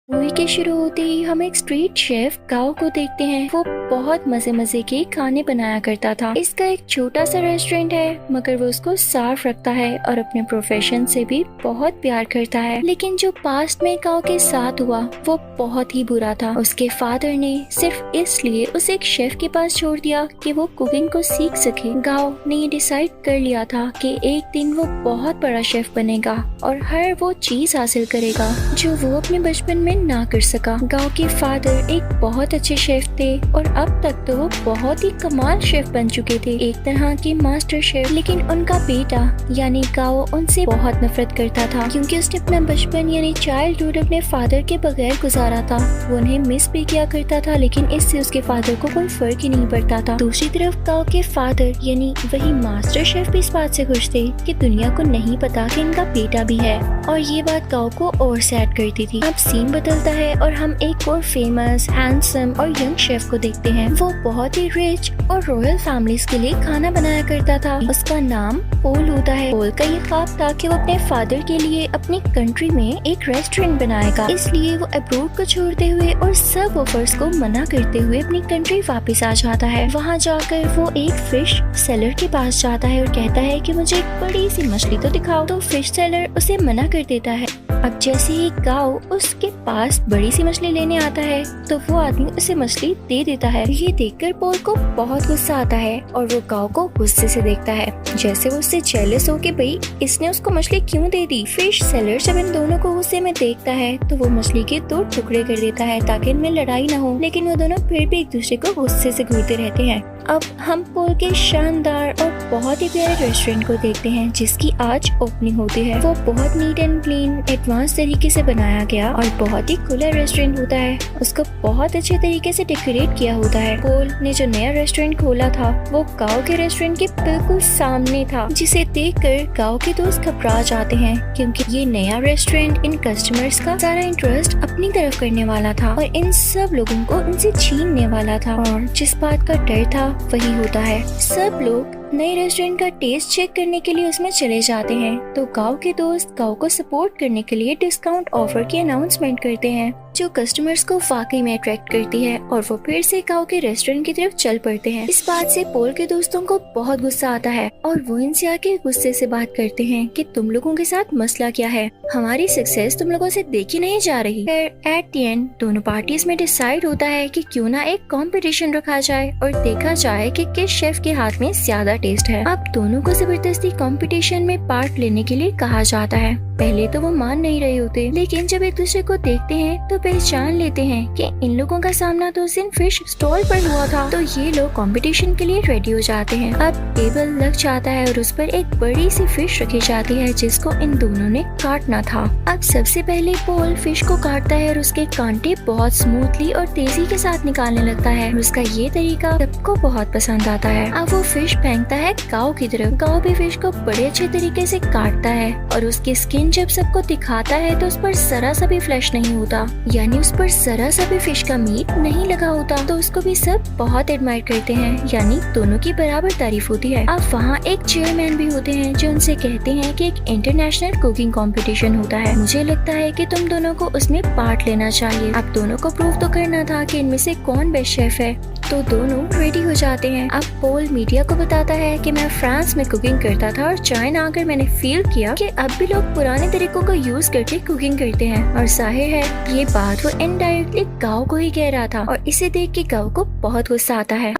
Movie के शुरू होते ही हम एक स्ट्रीट शेफ गाओ को देखते हैं। वो बहुत मजे मजे के खाने बनाया करता था। इसका एक छोटा सा रेस्टोरेंट है, मगर वो उसको साफ रखता है और अपने प्रोफेशन से भी बहुत प्यार करता है। लेकिन जो पास्ट में गाओ के साथ हुआ वो बहुत ही बुरा था। उसके फादर ने सिर्फ इसलिए उसे एक शेफ के पास छोड़ दिया कि वो कुकिंग को सीख सके। गाओ ने ये डिसाइड कर लिया था कि एक दिन वो बहुत बड़ा शेफ बनेगा और हर वो चीज हासिल करेगा जो वो अपने बचपन में ना कर सका। गांव के फादर एक बहुत अच्छे शेफ थे और अब तक तो वो बहुत ही कमाल शेफ बन चुके थे, एक तरह के मास्टर शेफ। लेकिन उनका बेटा यानी गाओ उनसे बहुत नफरत करता था, क्योंकि उसने अपना बचपन यानी चाइल्डहुड अपने फादर के बगैर गुजारा था। वो उन्हें मिस भी किया करता था, लेकिन इससे उसके फादर को कोई फर्क ही नहीं पड़ता था। दूसरी तरफ गाओ के फादर यानी वही मास्टर शेफ भी इस बात से खुश थे कि दुनिया को नहीं पता कि इनका बेटा भी है, और ये बात गाओ को और सैड करती थी। अब सीन बदलता है और हम एक और फेमस, हैंडसम और यंग शेफ को देखते हैं। वो बहुत ही रिच और रॉयल फैमिलीज के लिए खाना बनाया करता था। उसका नाम पोल होता है। पोल का ये ख्वाब था कि वो अपने फादर के लिए अपनी कंट्री में एक रेस्टोरेंट बनाएगा। इसलिए वो अब्रोड को छोड़ते हुए और सब ऑफर्स को मना करते हुए अपनी कंट्री वापस आ जाता है। वहाँ जाकर वो एक फिश सेलर के पास जाता है और कहता है कि मुझे एक बड़ी सी मछली तो दिखाओ। तो फिश सेलर उसे मना कर देता है। अब जैसे ही गाओ उसके पास बड़ी सी मछली लेने आता है तो वो आदमी उसे मछली दे देता है। ये देखकर पोल को बहुत गुस्सा आता है और वो गाओ को गुस्से से देखता है, जैसे वो उससे जेलस हो कि भाई इसने उसको मछली क्यों दे दी। फिश सेलर जब इन दोनों को गुस्से में देखता है तो वो मछली के 2 टुकड़े कर देता है ताकि इनमें लड़ाई ना हो। लेकिन वो दोनों फिर भी एक दूसरे को गुस्से से घूरते रहते हैं। अब हम पोल के शानदार और बहुत ही प्यारे रेस्टोरेंट को देखते हैं जिसकी आज ओपनिंग होती है। वो बहुत नीट एंड क्लीन एडवांस तरीके से बनाया गया और बहुत ही खुला रेस्टोरेंट होता है। उसको बहुत अच्छे तरीके से डेकोरेट किया होता है। पोल ने जो नया रेस्टोरेंट खोला था वो गांव के रेस्टोरेंट के बिल्कुल सामने था, जिसे देखकर गांव के दोस्त घबरा जाते हैं, क्योंकि ये नया रेस्टोरेंट इन कस्टमर्स का सारा इंटरेस्ट अपनी तरफ करने वाला था और इन सब लोगों को उनसे छीनने वाला था। और जिस बात का डर था वही होता है। सब लोग नए रेस्टोरेंट का टेस्ट चेक करने के लिए उसमें चले जाते हैं। तो गांव के दोस्त गांव को सपोर्ट करने के लिए डिस्काउंट ऑफर की अनाउंसमेंट करते हैं, जो कस्टमर्स को वाकई में अट्रैक्ट करती है, और वो फिर से गांव के रेस्टोरेंट की तरफ चल पड़ते हैं। इस बात से पोल के दोस्तों को बहुत गुस्सा आता है और वो इनसे आके गुस्से से बात करते हैं कि तुम लोगों के साथ मसला क्या है, हमारी सक्सेस तुम लोगों से देखी नहीं जा रही। फिर एट द एंड दोनों पार्टीज में डिसाइड होता है कि क्यों ना एक कंपटीशन रखा जाए और देखा जाए कि किस शेफ के हाथ में ज्यादा टेस्ट है। अब दोनों को जबरदस्ती कंपटीशन में पार्ट लेने के लिए कहा जाता है। पहले तो वो मान नहीं रहे होते, लेकिन जब एक दूसरे को देखते हैं तो पहचान लेते हैं कि इन लोगों का सामना तो उस दिन फिश स्टॉल पर हुआ था। तो ये लोग कंपटीशन के लिए रेडी हो जाते हैं। अब टेबल लग जाता है और उस पर एक बड़ी सी फिश रखी जाती है जिसको इन दोनों ने काटना था। अब सबसे पहले पोल फिश को काटता है और उसके कांटे बहुत स्मूथली और तेजी के साथ निकालने लगता है। उसका ये तरीका सबको बहुत पसंद आता है। अब वो फिश फेंकता है गांव की तरफ। गांव भी फिश को बड़े अच्छे तरीके से काटता है और उसकी स्किन जब सबको दिखाता है तो उस पर जरा सा भी फ्लैश नहीं होता, यानी उस पर जरा सा भी फिश का मीट नहीं लगा होता। तो उसको भी सब बहुत एडमायर करते हैं, यानी दोनों की बराबर तारीफ होती है। अब वहाँ एक चेयरमैन भी होते हैं जो उनसे कहते हैं कि एक इंटरनेशनल कुकिंग कंपटीशन होता है, मुझे लगता है कि तुम दोनों को उसमें पार्ट लेना चाहिए। अब दोनों को प्रूव तो करना था कि इनमें से कौन बेस्ट शेफ है। तो दोनों रेडी हो जाते हैं। अब पोल मीडिया को बताता है कि मैं फ्रांस में कुकिंग करता था और चाइना आकर मैंने फील किया कि अब भी लोग पुराने तरीकों को यूज करके कुकिंग करते हैं। और जाहिर है ये बात वो इनडायरेक्टली गांव को ही कह रहा था और इसे देख के गांव को बहुत गुस्सा आता है।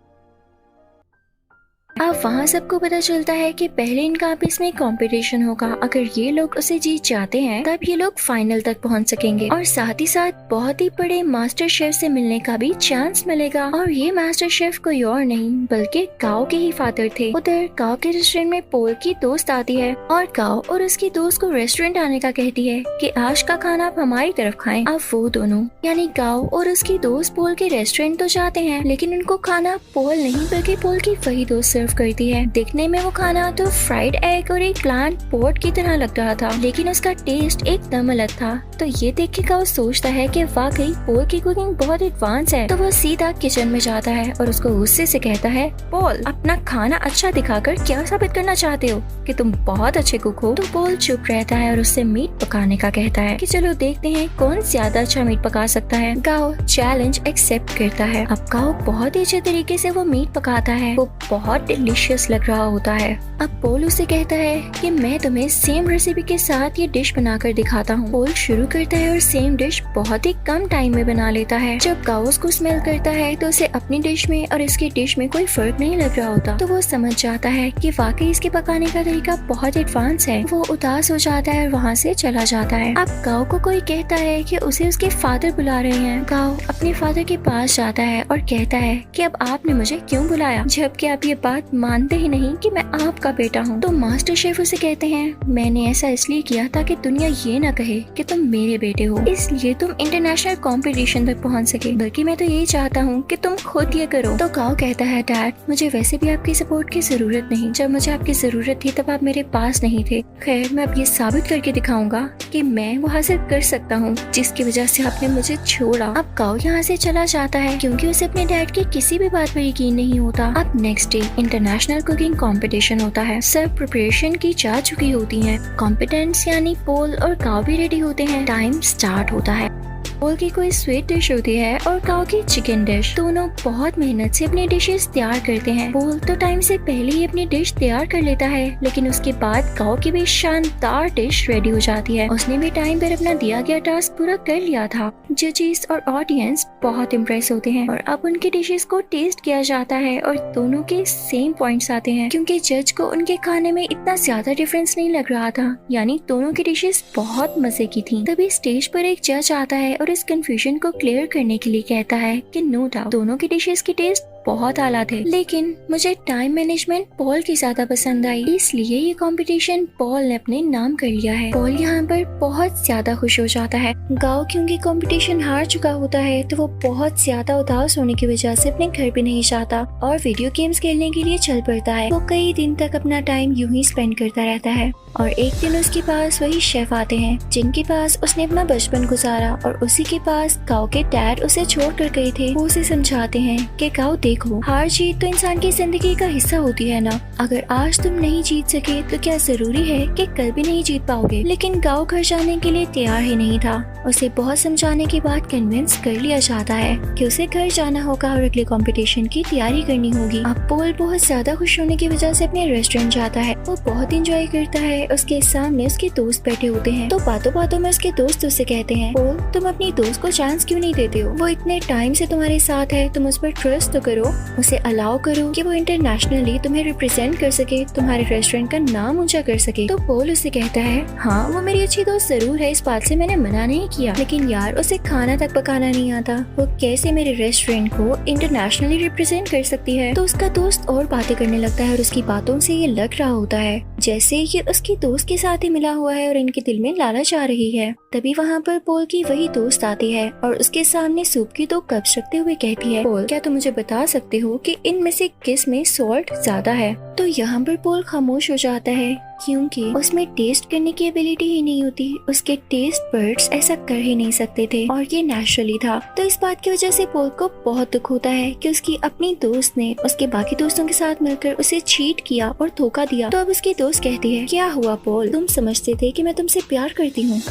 अब वहाँ सबको पता चलता है कि पहले इनका आपस में कंपटीशन होगा। अगर ये लोग उसे जीत जाते हैं तब ये लोग फाइनल तक पहुँच सकेंगे और साथ ही साथ बहुत ही बड़े मास्टर शेफ से मिलने का भी चांस मिलेगा। और ये मास्टर शेफ कोई और नहीं बल्कि गांव के ही फादर थे। उधर गांव के रेस्टोरेंट में पोल की दोस्त आती है और गांव और उसकी दोस्त को रेस्टोरेंट आने का कहती है कि आज का खाना आप हमारी तरफ खाएं। अब वो दोनों यानी गांव और उसकी दोस्त पोल के रेस्टोरेंट तो जाते हैं, लेकिन उनको खाना पोल नहीं बल्कि पोल की वही दोस्त सर्व करती है। दिखने में वो खाना तो फ्राइड एग और एक प्लांट पोट की तरह लग रहा था, लेकिन उसका टेस्ट एकदम अलग था। तो ये देख के काओ सोचता है कि वाकई पोल की कुकिंग बहुत एडवांस है। तो वो सीधा किचन में जाता है और उसको गुस्से से कहता है, पोल, अपना खाना अच्छा दिखाकर क्या साबित करना चाहते हो कि तुम बहुत अच्छे कुक हो? तो पोल चुप रहता है और उससे मीट पकाने का कहता है कि चलो देखते हैं कौन ज्यादा अच्छा मीट पका सकता है। काओ चैलेंज एक्सेप्ट करता है। अब काओ बहुत ही अच्छे तरीके से वो मीट पकाता है। वो बहुत डिलीशियस लग रहा होता है। अब पोल उसे कहता है कि मैं तुम्हें सेम रेसिपी के साथ ये डिश बनाकर दिखाता हूँ। पोल शुरू करता है और सेम डिश बहुत ही कम टाइम में बना लेता है। जब काओ उसको स्मेल करता है तो उसे अपनी डिश में और इसकी डिश में कोई फर्क नहीं लग रहा होता। तो वो समझ जाता है कि वाकई इसके पकाने का तरीका बहुत एडवांस है। वो उदास हो जाता है और वहाँ से चला जाता है। अब काओ को कोई कहता है कि उसे उसके फादर बुला रहे हैं। काओ अपने फादर के पास जाता है और कहता है कि अब आपने मुझे क्यों बुलाया, जबकि आप ये बात मानते ही नहीं कि मैं आपका बेटा हूँ। तो मास्टर शेफ उसे कहते हैं, मैंने ऐसा इसलिए किया ताकि दुनिया ये न कहे कि तुम मेरे बेटे हो, इसलिए तुम इंटरनेशनल कंपटीशन तक पहुँच सके, बल्कि मैं तो यही चाहता हूँ कि तुम खुद ये करो। तो काओ कहता है, डैड, मुझे वैसे भी आपकी सपोर्ट की जरूरत नहीं। जब मुझे आपकी जरूरत थी तब आप मेरे पास नहीं थे। खैर, मैं अब ये साबित करके दिखाऊंगा कि मैं वो हासिल कर सकता हूँ जिसकी वजह से आपने मुझे छोड़ा। अब काओ यहाँ से चला जाता है क्योंकि उसे अपने डैड की किसी भी बात पर यकीन नहीं होता। अब next day international cooking competition होता है। सब प्रिपरेशन की जा चुकी होती है। कॉम्पिटेंट्स यानी पोल और काओ भी रेडी होते हैं। टाइम स्टार्ट होता है। पोल की कोई स्वीट डिश होती है और काओ की चिकन डिश। दोनों बहुत मेहनत से अपनी डिशेस तैयार करते हैं। पोल तो टाइम से पहले ही अपनी डिश तैयार कर लेता है, लेकिन उसके बाद काओ की भी शानदार डिश रेडी हो जाती है। उसने भी टाइम पर अपना दिया गया टास्क पूरा कर लिया था। जजेस और ऑडियंस बहुत इम्प्रेस होते हैं और अब उनकी डिशेस को टेस्ट किया जाता है और दोनों के सेम पॉइंट्स आते हैं क्योंकि जज को उनके खाने में इतना ज्यादा डिफरेंस नहीं लग रहा था, यानी दोनों की डिशेस बहुत मजे की थी। तभी स्टेज पर एक जज आता है और इस कंफ्यूजन को क्लियर करने के लिए कहता है कि नो डाउट दोनों की डिशेस की टेस्ट बहुत आला थे, लेकिन मुझे टाइम मैनेजमेंट पॉल की ज्यादा पसंद आई, इसलिए ये कंपटीशन पॉल ने अपने नाम कर लिया है। पॉल यहाँ पर बहुत ज्यादा खुश हो जाता है। गाओ क्योंकि कंपटीशन हार चुका होता है तो वो बहुत ज्यादा उदास होने की वजह से अपने घर भी नहीं जाता और वीडियो गेम्स खेलने के लिए चल पड़ता है। वो कई दिन तक अपना टाइम यूं ही स्पेंड करता रहता है और एक दिन उसके पास वही शेफ आते हैं जिनके पास उसने अपना बचपन गुजारा और उसी के पास गाओ के डैड उसे छोड़ कर गए थे। वो उसे समझाते हैं कि गाओ देखो, हार जीत तो इंसान की जिंदगी का हिस्सा होती है ना। अगर आज तुम नहीं जीत सके तो क्या जरूरी है कि कल भी नहीं जीत पाओगे। लेकिन गाओ घर जाने के लिए तैयार ही नहीं था। उसे बहुत समझाने के बाद कन्विंस कर लिया जाता है कि उसे घर जाना होगा और अगले कंपटीशन की तैयारी करनी होगी। अब पोल बहुत ज्यादा खुश होने की वजह से अपने रेस्टोरेंट जाता है। वो बहुत इंजॉय करता है। उसके सामने उसके दोस्त बैठे होते हैं तो बातों बातों में उसके दोस्त उससे कहते हैं, पोल, तुम अपनी दोस्त को चांस क्यों नहीं देते हो? वो इतने टाइम से तुम्हारे साथ है, तुम उस पर ट्रस्ट तो करो, उसे अलाउ करो कि वो इंटरनेशनली तुम्हें रिप्रेजेंट कर सके, तुम्हारे रेस्टोरेंट का नाम ऊंचा कर सके। तो पोल उसे कहता है, हाँ, वो मेरी अच्छी दोस्त जरूर है, इस बात से मैंने मना नहीं किया, लेकिन यार उसे खाना तक पकाना नहीं आता, वो कैसे मेरे रेस्टोरेंट को इंटरनेशनली रिप्रेजेंट कर सकती है? तो उसका दोस्त और बातें करने लगता है और उसकी बातों से ये लग रहा होता है जैसे ये उसकी दोस्त के साथ ही मिला हुआ है और इनके दिल में लालच आ रही है। तभी वहाँ पर पोल की वही दोस्त आती है और उसके सामने सूप की 2 कप्स रखते हुए कहती है, पोल, क्या तुम मुझे बता सकते हो कि इनमें से किस में सॉल्ट ज्यादा है? तो यहाँ पर पोल खामोश हो जाता है क्योंकि उसमें टेस्ट करने की एबिलिटी ही नहीं होती। उसके टेस्ट बर्ड्स ऐसा कर ही नहीं सकते थे और ये नेचुरली था। तो इस बात की वजह से पोल को बहुत दुख होता है कि उसकी अपनी दोस्त ने उसके बाकी दोस्तों के साथ मिलकर उसे चीट किया और धोखा दिया। तो अब उसकी दोस्त कहती है, क्या हुआ पोल, तुम समझते थे कि मैं तुमसे प्यार करती हूँ?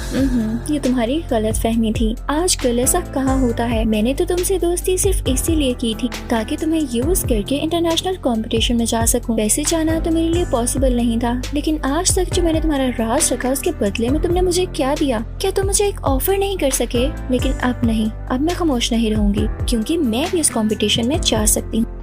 ये तुम्हारी गलत फहमी थी। आजकल ऐसा कहाँ होता है। मैंने तो तुमसे दोस्ती सिर्फ इसीलिए की थी ताकि तुम्हें यूज करके इंटरनेशनल कंपटीशन में जा सकूं। वैसे जाना तो मेरे लिए पॉसिबल नहीं था, लेकिन आज तक जो मैंने तुम्हारा राज रखा उसके बदले में तुमने मुझे क्या दिया? क्या तुम मुझे एक ऑफर नहीं कर सके? लेकिन अब नहीं, अब मैं खामोश नहीं रहूंगी क्योंकि मैं भी इस कंपटीशन में जा सकती हूँ।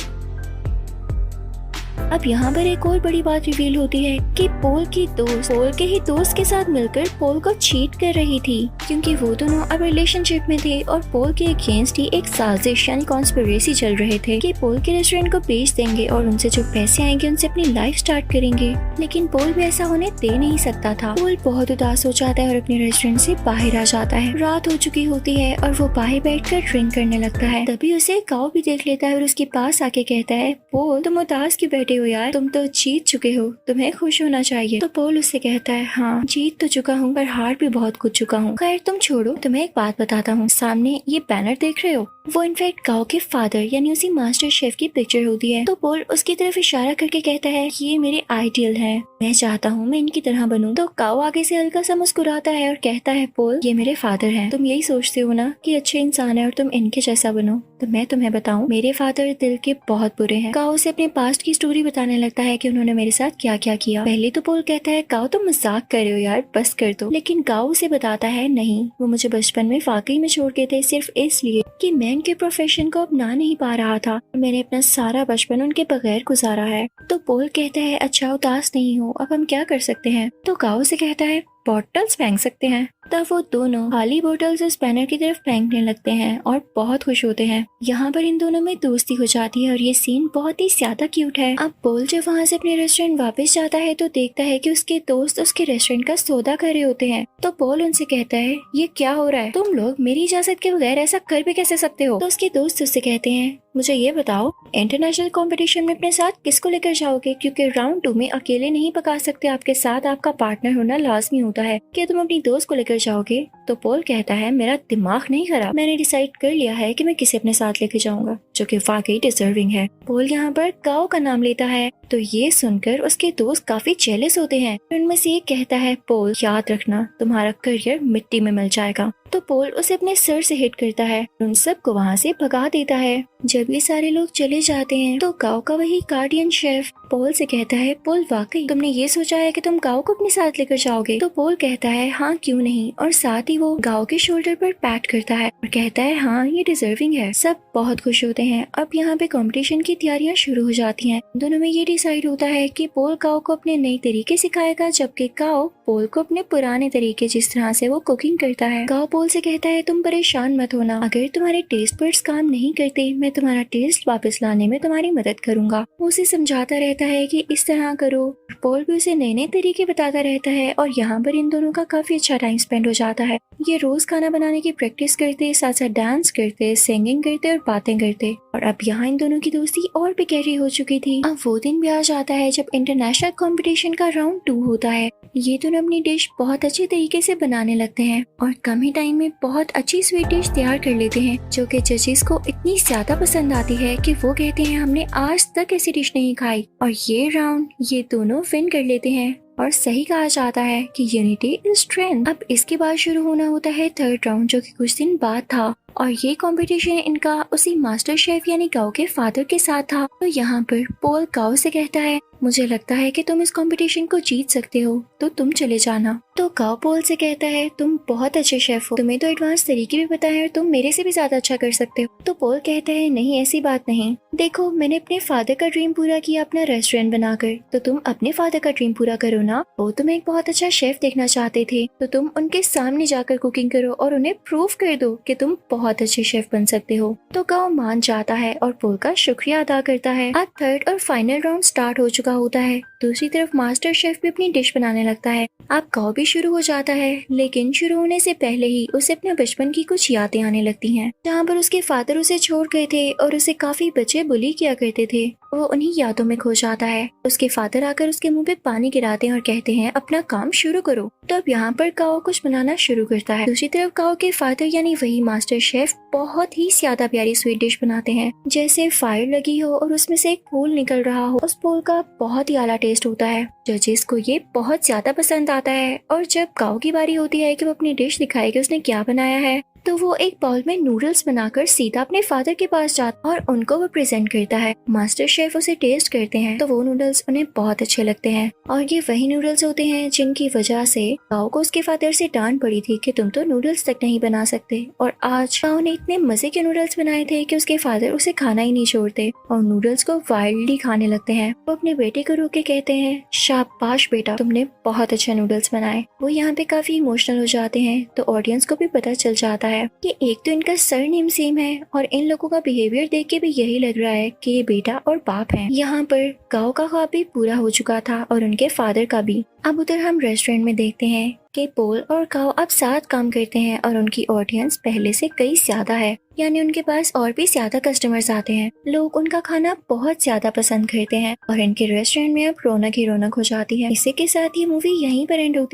अब यहाँ पर एक और बड़ी बात रिवील होती है कि पोल की दोस्त पोल के ही दोस्त के साथ मिलकर पोल को चीट कर रही थी क्योंकि वो दोनों अब रिलेशनशिप में थे और पोल के अगेंस्ट ही एक साजिश यानी कॉन्स्पिरेसी चल रहे थे कि पोल के रेस्टोरेंट को बेच देंगे और उनसे जो पैसे आएंगे उनसे अपनी लाइफ स्टार्ट करेंगे। लेकिन पोल भी ऐसा होने दे नहीं सकता था। पोल बहुत उदास हो जाता है और अपने रेस्टोरेंट से बाहर आ जाता है। रात हो चुकी होती है और वो बाहर बैठकर ड्रिंक करने लगता है। तभी उसे गाओ भी देख लेता है और उसके पास आके कहता है, पोल, तुम उदास क्यों बैठे हो यार, तुम तो जीत चुके हो, तुम्हें खुश होना चाहिए। तो पॉल उससे कहता है हाँ जीत तो चुका हूँ पर हार भी बहुत कुछ चुका हूँ। खैर तुम छोड़ो, तुम्हें एक बात बताता हूँ। सामने ये बैनर देख रहे हो, वो इनफैक्ट काओ के फादर यानी उसी मास्टर शेफ की पिक्चर होती है। तो पॉल उसकी तरफ इशारा करके कहता है ये मेरे आइडियल है, मैं चाहता हूँ मैं इनकी तरह बनूं। तो काओ आगे से हल्का सा मुस्कुराता है और कहता है पॉल ये मेरे फादर हैं, तुम यही सोचते हो ना कि अच्छे इंसान है और तुम इनके जैसा बनो, तो मैं तुम्हें बताऊं मेरे फादर दिल के बहुत बुरे हैं। काओ से अपने पास्ट की स्टोरी बताने लगता है कि उन्होंने मेरे साथ क्या क्या किया। पहले तो पॉल कहता है काओ तुम मजाक कर रहे हो यार, बस कर दो। लेकिन काओ उसे बताता है नहीं, वो मुझे बचपन में वाकई में छोड़ गए थे सिर्फ इसलिए कि मैं उनके प्रोफेशन को अपना नहीं पा रहा था। मैंने अपना सारा बचपन उनके बगैर गुजारा है। तो पॉल कहता है अच्छा उदास नहीं हो, अब हम क्या कर सकते हैं। तो काओ से कहता है बॉटल्स फेंक सकते हैं। तब वो दोनों खाली बोतल्स उस बैनर की तरफ फेंकने लगते हैं और बहुत खुश होते हैं। यहाँ पर इन दोनों में दोस्ती हो जाती है और ये सीन बहुत ही ज्यादा क्यूट है। अब पॉल जब वहाँ से अपने रेस्टोरेंट वापस जाता है तो देखता है कि उसके दोस्त उसके रेस्टोरेंट का सौदा कर रहे होते हैं। तो पॉल उनसे कहता है ये क्या हो रहा है, तुम लोग मेरी इजाजत के बगैर ऐसा कर भी कैसे सकते हो। तो उसके दोस्त उससे कहते हैं मुझे ये बताओ इंटरनेशनल कंपटीशन में अपने साथ किसको लेकर जाओगे, क्योंकि राउंड 2 में अकेले नहीं पका सकते, आपके साथ आपका पार्टनर होना लाजमी होता है। क्या तुम अपनी दोस्त को लेकर जाओगे। तो पॉल कहता है मेरा दिमाग नहीं खराब, मैंने डिसाइड कर लिया है कि मैं किसे अपने साथ लेकर जाऊंगा जो कि वाकई डिजर्विंग है। पॉल यहाँ पर काओ का नाम लेता है। तो ये सुनकर उसके दोस्त काफी जेलस होते हैं। उनमें से एक कहता है पॉल याद रखना तुम्हारा करियर मिट्टी में मिल जाएगा। तो पॉल उसे अपने सर से हिट करता है, उन सबको वहाँ से भगा देता है। जब ये सारे लोग चले जाते हैं तो काओ का वही गार्डियन शेफ पॉल से कहता है पॉल वाकई तुमने ये सोचा है कि तुम काओ को अपने साथ लेकर जाओगे। तो पॉल कहता है हाँ क्यों नहीं, और साथ ही वो काओ के शोल्डर पर पैट करता है और कहता है हाँ ये डिजर्विंग है। सब बहुत खुश होते हैं। अब यहाँ पे कंपटीशन की तैयारियां शुरू हो जाती हैं। दोनों में ये डिसाइड होता है कि पॉल काओ को अपने नए तरीके सिखाएगा जबकि काओ पॉल को अपने पुराने तरीके जिस तरह से वो कुकिंग करता है। काओ पॉल से कहता है तुम परेशान मत होना, अगर तुम्हारे टेस्ट बड्स काम नहीं करते मैं तुम्हारा टेस्ट वापस लाने में तुम्हारी मदद करूंगा। वो उसे समझाता रहता है कि इस तरह करो। पॉल भी उसे नए नए तरीके बताता रहता है और यहाँ पर इन दोनों का काफी अच्छा टाइम स्पेंड हो जाता है। ये रोज खाना बनाने की प्रैक्टिस करते, साथ साथ डांस करते, सिंगिंग करते और बातें करते। और अब यहाँ इन दोनों की दोस्ती और भी गहरी हो चुकी थी। अब वो दिन भी आ जाता है जब इंटरनेशनल कंपटीशन का राउंड 2 होता है। ये दोनों अपनी डिश बहुत अच्छे तरीके से बनाने लगते हैं और कम ही टाइम में बहुत अच्छी स्वीट डिश तैयार कर लेते हैं जो कि जजेस को इतनी ज्यादा पसंद आती है कि वो कहते हैं हमने आज तक ऐसी डिश नहीं खाई। और ये राउंड ये दोनों विन कर लेते हैं और सही कहा जाता है कि यूनिटी इज स्ट्रेंथ। अब इसके बाद शुरू होना होता है थर्ड राउंड जो कि कुछ दिन बाद था और ये कंपटीशन इनका उसी मास्टर शेफ यानी काओ के फादर के साथ था। तो यहाँ पर पॉल काओ से कहता है मुझे लगता है कि तुम इस कंपटीशन को जीत सकते हो तो तुम चले जाना। तो काओ पॉल से कहता है तुम बहुत अच्छे शेफ हो, तुम्हें तो एडवांस तरीके भी पता है और तुम मेरे से भी ज्यादा अच्छा कर सकते हो। तो पॉल कहता है नहीं ऐसी बात नहीं, देखो मैंने अपने फादर का ड्रीम पूरा किया अपना रेस्टोरेंट बनाकर, तो तुम अपने फादर का ड्रीम पूरा करो ना। वो तुम्हें एक बहुत अच्छा शेफ देखना चाहते थे तो तुम उनके सामने जाकर कुकिंग करो और उन्हें प्रूव कर दो कि तुम बहुत अच्छे शेफ बन सकते हो। तो काओ मान जाता है और पॉल का शुक्रिया अदा करता है। अब थर्ड और फाइनल राउंड स्टार्ट हो चुका होता है। दूसरी तरफ मास्टर शेफ भी अपनी डिश बनाने लगता है। अब काओ भी शुरू हो जाता है, लेकिन शुरू होने से पहले ही उसे अपने बचपन की कुछ यादें आने लगती हैं, जहाँ पर उसके फादर उसे छोड़ गए थे और उसे काफी बच्चे बुली किया करते थे। वो उन्हीं यादों में खो जाता है। उसके फादर आकर उसके मुंह पे पानी गिराते हैं और कहते हैं अपना काम शुरू करो। तो अब यहाँ पर काओ कुछ बनाना शुरू करता है। दूसरी तरफ काओ के फादर यानी वही मास्टर शेफ बहुत ही ज्यादा प्यारी स्वीट डिश बनाते हैं, जैसे फायर लगी हो और उसमें से एक फूल निकल रहा हो। उस फूल का बहुत ही आला टेस्ट होता है। जजेस को ये बहुत ज्यादा पसंद आता है और जब काओ की बारी होती है कि वो अपनी डिश दिखाए कि उसने क्या बनाया है, तो वो एक बाउल में नूडल्स बनाकर सीधा अपने फादर के पास जाता और उनको वो प्रेजेंट करता है। मास्टर शेफ उसे टेस्ट करते हैं तो वो नूडल्स उन्हें बहुत अच्छे लगते हैं और ये वही नूडल्स होते हैं जिनकी वजह से काओ को उसके फादर से डांट पड़ी थी कि तुम तो नूडल्स तक नहीं बना सकते। और आज काओ ने इतने मजे के नूडल्स बनाए थे कि उसके फादर उसे खाना ही नहीं छोड़ते और नूडल्स को वाइल्डली खाने लगते हैं। वो अपने बेटे को रोक के कहते हैं शाबाश बेटा, तुमने बहुत अच्छे नूडल्स बनाए। वो यहाँ पे काफी इमोशनल हो जाते हैं तो ऑडियंस को भी पता चल जाता है कि एक तो इनका सरनेम सेम है और इन लोगों का बिहेवियर देख के भी यही लग रहा है कि ये बेटा और बाप हैं। यहाँ पर गाओ का ख्वाब भी पूरा हो चुका था और उनके फादर का भी। अब उधर हम रेस्टोरेंट में देखते हैं कि पोल और गाओ अब साथ काम करते हैं और उनकी ऑडियंस पहले से कई ज्यादा है, यानी उनके पास और भी ज्यादा कस्टमर्स आते हैं। लोग उनका खाना बहुत ज्यादा पसंद करते हैं और इनके रेस्टोरेंट में अब रौनक ही रौनक हो जाती है। इसी के साथ ये मूवी यहीं पर एंड होती है।